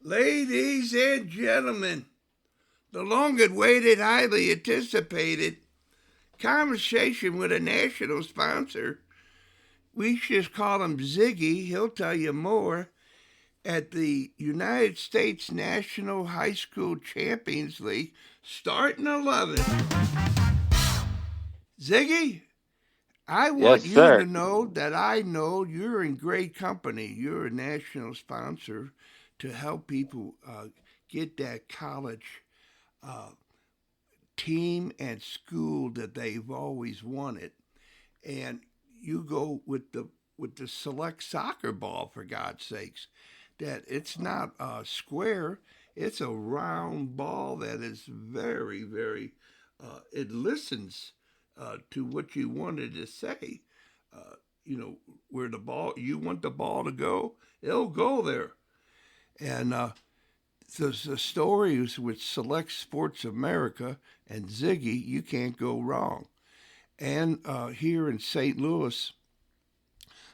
Ladies and gentlemen, the long awaited, highly anticipated conversation with a national sponsor. We just call him Ziggy. He'll tell you more at the United States National High School Champions League starting 11. Ziggy, I Yes, want you to sir. know that I know you're in great company. You're a national sponsor to help people get that college uh, team and school that they've always wanted. And you go with the select soccer ball, for God's sakes, that it's not square, it's a round ball that is very, very, it listens to what you wanted to say. Uh, where the ball, you want the ball to go, it'll go there. And the stories with Select Sports America and Ziggy, you can't go wrong. And here in St. Louis,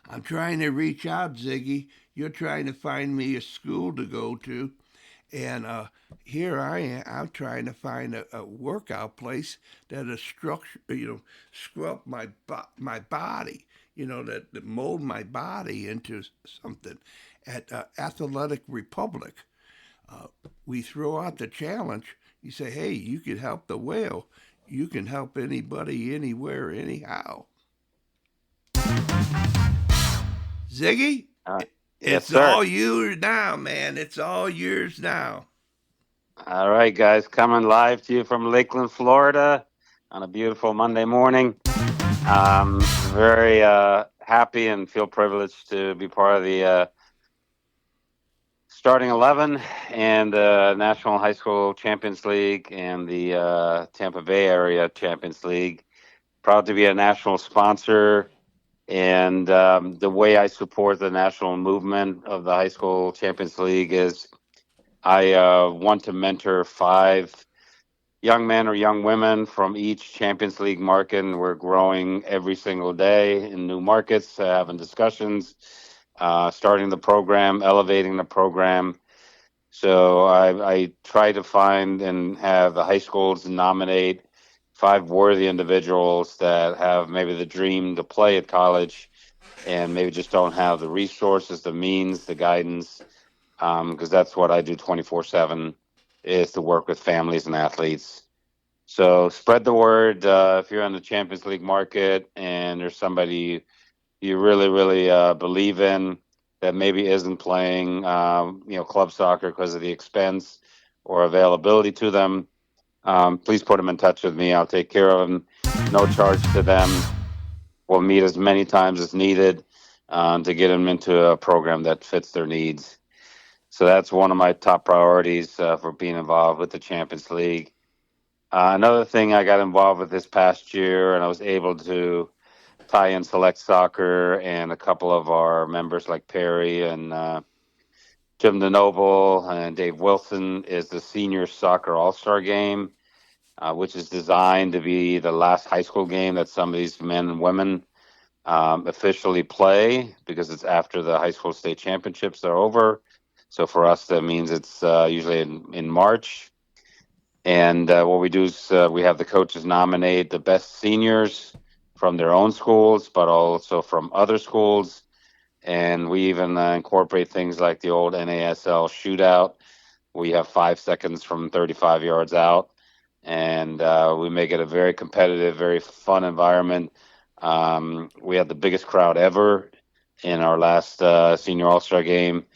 I'm trying to reach out, Ziggy. You're trying to find me a school to go to. And here I am. I'm trying to find a workout place that is structure, scrub my body, that mold my body into something. At Athletic Republic, uh, we throw out the challenge. You say, hey, you can help the whale. You can help anybody, anywhere, anyhow. Ziggy, Uh, yes, it's sir. all yours now, man. It's all yours now. All right, guys, coming live to you from Lakeland, Florida, on a beautiful Monday morning. Very happy and feel privileged to be part of the starting 11 and National High School Champions League and the Tampa Bay Area Champions League. Proud to be a national sponsor. And the way I support the national movement of the High School Champions League is I want to mentor five young men or young women from each Champions League market. And we're growing every single day in new markets, having discussions, starting the program, elevating the program. So I try to find and have the high schools nominate five worthy individuals that have maybe the dream to play at college and maybe just don't have the resources, the means, the guidance, because that's what I do 24/7 is to work with families and athletes. So spread the word if you're in the Champions League market and there's somebody you really, really believe in that maybe isn't playing, club soccer because of the expense or availability to them. Please put them in touch with me. I'll take care of them. No charge to them. We'll meet as many times as needed to get them into a program that fits their needs. So that's one of my top priorities for being involved with the Champions League. Another thing I got involved with this past year, and I was able to tie in select soccer and a couple of our members like Perry and Jim DeNoble and Dave Wilson, is the Senior Soccer All-Star Game, which is designed to be the last high school game that some of these men and women officially play because it's after the high school state championships are over. So for us, that means it's usually in March. And what we do is we have the coaches nominate the best seniors from their own schools, but also from other schools. And we even incorporate things like the old NASL shootout. We have 5 seconds from 35 yards out. And we make it a very competitive, very fun environment. We had the biggest crowd ever in our last senior all-star game.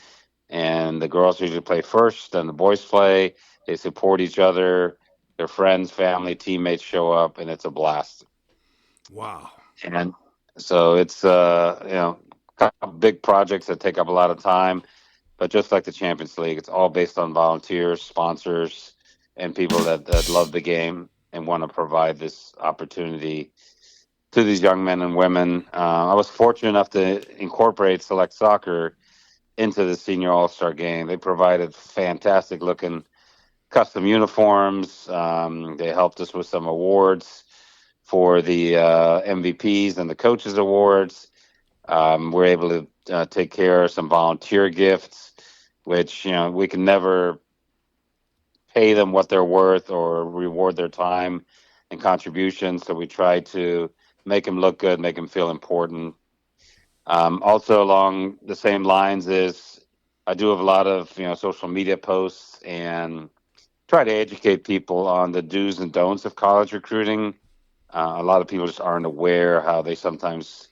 And the girls usually play first, then the boys play. They support each other. Their friends, family, teammates show up, and it's a blast. Wow. And so it's big projects that take up a lot of time. But just like the Champions League, it's all based on volunteers, sponsors, and people that love the game and want to provide this opportunity to these young men and women. I was fortunate enough to incorporate select soccer into the senior all-star game. They provided fantastic looking custom uniforms. They helped us with some awards for the MVPs and the coaches awards. We're able to take care of some volunteer gifts. which we can never pay them what they're worth or reward their time and contribution. So we try to make them look good, make them feel important. Also, along the same lines, is I do have a lot of social media posts and try to educate people on the do's and don'ts of college recruiting. A lot of people just aren't aware how they sometimes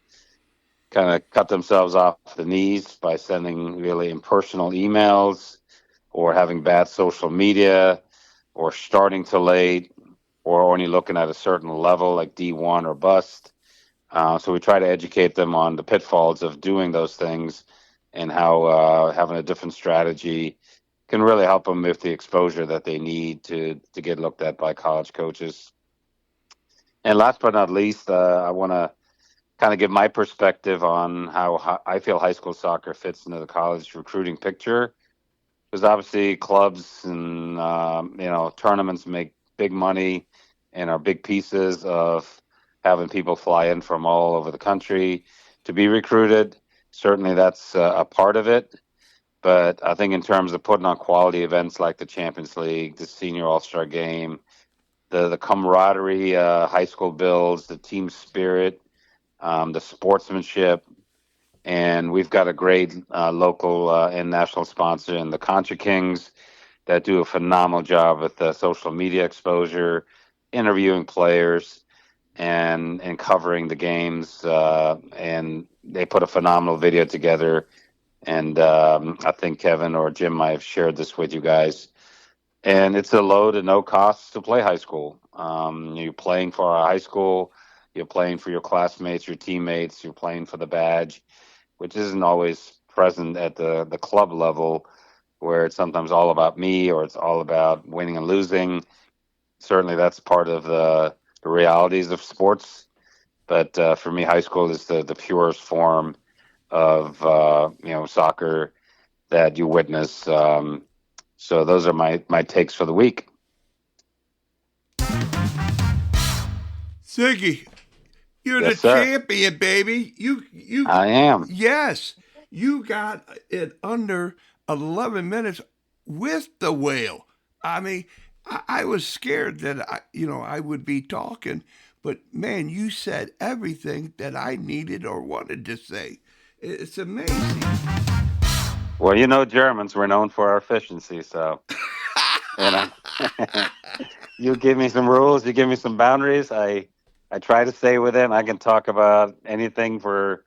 kind of cut themselves off the knees by sending really impersonal emails or having bad social media or starting too late or only looking at a certain level like D1 or bust. So we try to educate them on the pitfalls of doing those things and how having a different strategy can really help them with the exposure that they need to get looked at by college coaches. And last but not least, I want to kind of give my perspective on how I feel high school soccer fits into the college recruiting picture. Because obviously, clubs and tournaments make big money and are big pieces of having people fly in from all over the country to be recruited. Certainly, that's a part of it. But I think in terms of putting on quality events like the Champions League, the Senior All Star Game, the camaraderie high school builds, the team spirit, the sportsmanship, and we've got a great local and national sponsor in the Contra Kings that do a phenomenal job with social media exposure, interviewing players, and covering the games. And they put a phenomenal video together. And I think Kevin or Jim might have shared this with you guys. And it's a low to no cost to play high school. You're playing for our high school, you're playing for your classmates, your teammates, you're playing for the badge, which isn't always present at the club level, where it's sometimes all about me or it's all about winning and losing. Certainly, that's part of the realities of sports. But for me, high school is the purest form of soccer that you witness. So those are my takes for the week. Siggy, you're the Yes, sir. champion, baby. You, I am. yes, you got it under 11 minutes with the whale. I mean, I was scared that I would be talking, but man, you said everything that I needed or wanted to say. It's amazing. Well, Germans, we're known for our efficiency. So, you know, you give me some rules, you give me some boundaries. I try to stay within. I can talk about anything for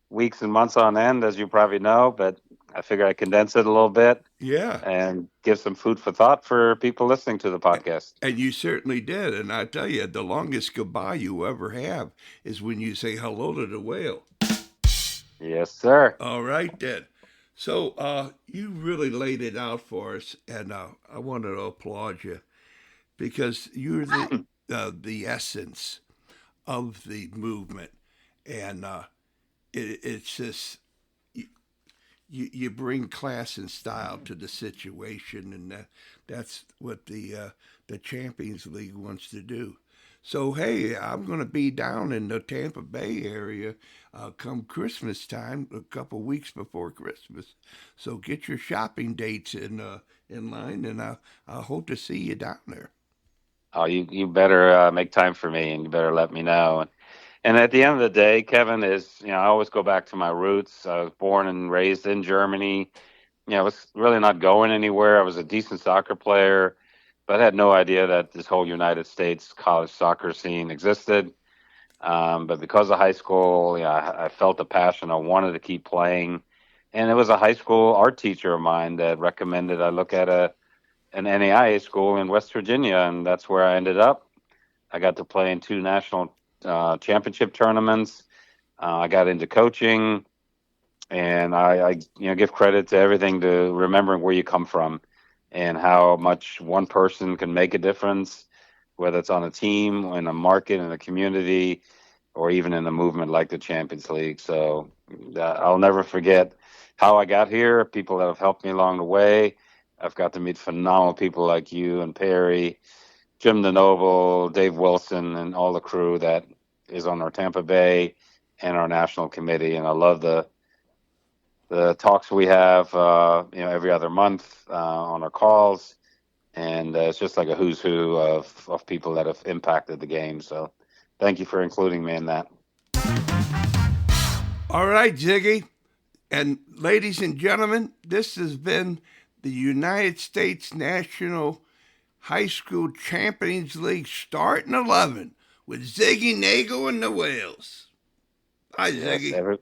weeks and months on end, as you probably know, but I figure I condense it a little bit Yeah. and give some food for thought for people listening to the podcast. And you certainly did. And I tell you, the longest goodbye you ever have is when you say hello to the whale. Yes, sir. All right, then. So you really laid it out for us, and I wanted to applaud you because you're the essence of the movement, and it's just you bring class and style to the situation, and that's what the Champions League wants to do. So hey, I'm going to be down in the Tampa Bay area come Christmas time, a couple weeks before Christmas. So get your shopping dates in line, and I hope to see you down there. Oh, you better make time for me, and you better let me know. And at the end of the day, Kevin, I always go back to my roots. I was born and raised in Germany. I was really not going anywhere. I was a decent soccer player, but I had no idea that this whole United States college soccer scene existed. But because of high school, I felt a passion. I wanted to keep playing. And it was a high school art teacher of mine that recommended I look at an NAIA school in West Virginia, and that's where I ended up. I got to play in two national championship tournaments. I got into coaching, and I give credit to everything to remembering where you come from and how much one person can make a difference, whether it's on a team, in a market, in a community, or even in a movement like the Champions League. So I'll never forget how I got here, people that have helped me along the way. I've got to meet phenomenal people like you and Perry, Jim DeNoble, Dave Wilson, and all the crew that is on our Tampa Bay and our national committee. And I love the talks we have, every other month on our calls, and it's just like a who's who of people that have impacted the game. So, thank you for including me in that. All right, Ziggy. And ladies and gentlemen, this has been the United States National High School Champions League starting 11 with Ziggy Nagel and the Whales. Hi, Yes, Ziggy.